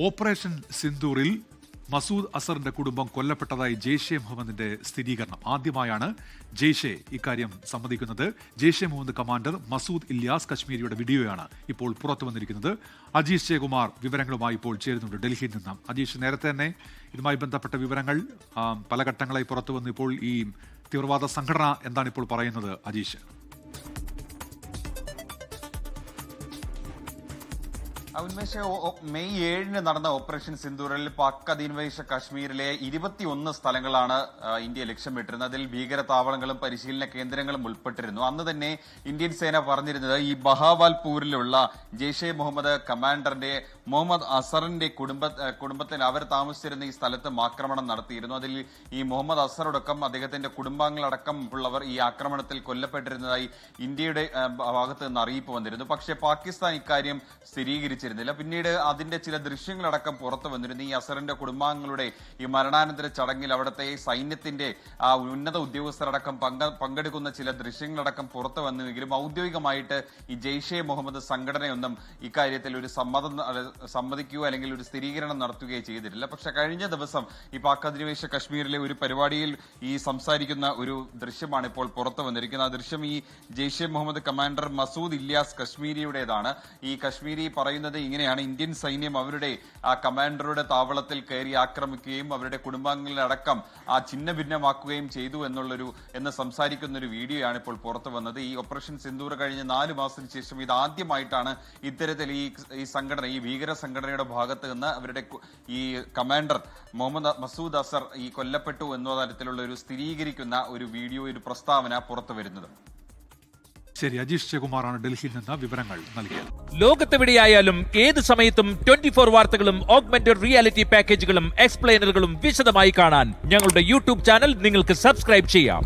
Operation സിന്ദൂറിൽ Masood അസറിന്റെ കുടുംബം കൊല്ലപ്പെട്ടതായി ജെയ്ഷെ മുഹമ്മദിന്റെ സ്ഥിരീകരണം. ആദ്യമായാണ് ജെയ്ഷെ ഇക്കാര്യം സമ്മതിക്കുന്നത്. ജെയ്ഷെ മുഹമ്മദ് കമാൻഡർ മസൂദ് ഇല്യാസ് കശ്മീരിയുടെ വീഡിയോയാണ് ഇപ്പോൾ പുറത്തു വന്നിരിക്കുന്നത്. അജീഷ് ജയകുമാർ വിവരങ്ങളുമായി ഇപ്പോൾ ചേരുന്നുണ്ട് ഡൽഹിയിൽ നിന്ന്. അജീഷ്, നേരത്തെ തന്നെ ഇതുമായി ബന്ധപ്പെട്ട വിവരങ്ങൾ പല ഘട്ടങ്ങളായി പുറത്തു വന്നു. ഇപ്പോൾ ഈ തീവ്രവാദ സംഘടന എന്താണ് ഇപ്പോൾ പറയുന്നത് അജീഷ്? ഉന്മേഷ മെയ് 7 നടന്ന ഓപ്പറേഷൻ സിന്ദൂറിൽ പാക് അധീനവശ കാശ്മീരിലെ 21 സ്ഥലങ്ങളാണ് ഇന്ത്യ ലക്ഷ്യമിട്ടിരുന്നത്. അതിൽ ഭീകര താവളങ്ങളും പരിശീലന കേന്ദ്രങ്ങളും ഉൾപ്പെട്ടിരുന്നു. അന്ന് തന്നെ ഇന്ത്യൻ സേന പറഞ്ഞിരുന്നത് ഈ ബഹാവാൽപൂരിലുള്ള ജെയ്ഷെ മുഹമ്മദ് കമാൻഡറിന്റെ മുഹമ്മദ് അസറിന്റെ കുടുംബത്തിൽ അവർ താമസിച്ചിരുന്ന ഈ സ്ഥലത്തും ആക്രമണം നടത്തിയിരുന്നു. അതിൽ ഈ മുഹമ്മദ് അസറടക്കം അദ്ദേഹത്തിന്റെ കുടുംബാംഗങ്ങളടക്കം ഉള്ളവർ ഈ ആക്രമണത്തിൽ കൊല്ലപ്പെട്ടിരുന്നതായി ഇന്ത്യയുടെ ഭാഗത്ത് നിന്ന് അറിയിപ്പ് വന്നിരുന്നു. പക്ഷേ പാകിസ്ഥാൻ ഇക്കാര്യം സ്ഥിരീകരിച്ചിരുന്നില്ല. പിന്നീട് അതിന്റെ ചില ദൃശ്യങ്ങളടക്കം പുറത്തു വന്നിരുന്നു. ഈ അസറിന്റെ കുടുംബാംഗങ്ങളുടെ ഈ മരണാനന്തര ചടങ്ങിൽ അവിടുത്തെ സൈന്യത്തിന്റെ ഉന്നത ഉദ്യോഗസ്ഥരടക്കം പങ്കെടുക്കുന്ന ചില ദൃശ്യങ്ങളടക്കം പുറത്തു വന്നുവെങ്കിലും ഔദ്യോഗികമായിട്ട് ഈ ജെയ്ഷെ മുഹമ്മദ് സംഘടനയൊന്നും ഇക്കാര്യത്തിൽ ഒരു സമ്മതിക്കുകയോ അല്ലെങ്കിൽ ഒരു സ്ഥിരീകരണം നടത്തുകയോ ചെയ്തിട്ടില്ല. പക്ഷെ കഴിഞ്ഞ ദിവസം ഈ പാക് അധിനിവേശ കശ്മീരിലെ ഒരു പരിപാടിയിൽ ഈ സംസാരിക്കുന്ന ഒരു ദൃശ്യമാണ് ഇപ്പോൾ പുറത്തു വന്നിരിക്കുന്നത്. ആ ദൃശ്യം ഈ ജെയ്ഷെ മുഹമ്മദ് കമാൻഡർ മസൂദ് ഇല്യാസ് കശ്മീരിയുടേതാണ്. ഈ കശ്മീരി പറയുന്നത് ഇങ്ങനെയാണ്: ഇന്ത്യൻ സൈന്യം അവരുടെ ആ കമാൻഡറുടെ താവളത്തിൽ കയറി ആക്രമിക്കുകയും അവരുടെ കുടുംബാംഗങ്ങളെ അടക്കം ഛിന്ന ഭിന്നമാക്കുകയും ചെയ്തു എന്ന് സംസാരിക്കുന്ന ഒരു വീഡിയോയാണ് ഇപ്പോൾ പുറത്തു വന്നത്. ഈ ഓപ്പറേഷൻ സിന്ദൂർ കഴിഞ്ഞ് 4 മാസത്തിന് ശേഷം ഇത് ആദ്യമായിട്ടാണ് ഇത്തരത്തിൽ ഈ സംഘടന, ഈ ഭീകര സംഘടനയുടെ ഭാഗത്ത് നിന്ന് അവരുടെ ഈ കമാൻഡർ മുഹമ്മദ് മസൂദ് അസർ ഈ കൊല്ലപ്പെട്ടു എന്ന തരത്തിലുള്ള ഒരു സ്ഥിരീകരിക്കുന്ന ഒരു വീഡിയോ, ഒരു പ്രസ്താവന പുറത്തു വരുന്നത്. ശരി, അജീഷ് ജയകുമാറാണ് ഡൽഹിയിൽ നിന്ന് വിവരങ്ങൾ നൽകിയത്. ലോകത്തെവിടെയായാലും ഏത് സമയത്തും 24 വാർത്തകളും ഓഗ്മെന്റഡ് റിയാലിറ്റി പാക്കേജുകളും എക്സ്പ്ലെയിനറുകളും വിശദമായി കാണാൻ ഞങ്ങളുടെ യൂട്യൂബ് ചാനൽ നിങ്ങൾക്ക് സബ്സ്ക്രൈബ് ചെയ്യാം.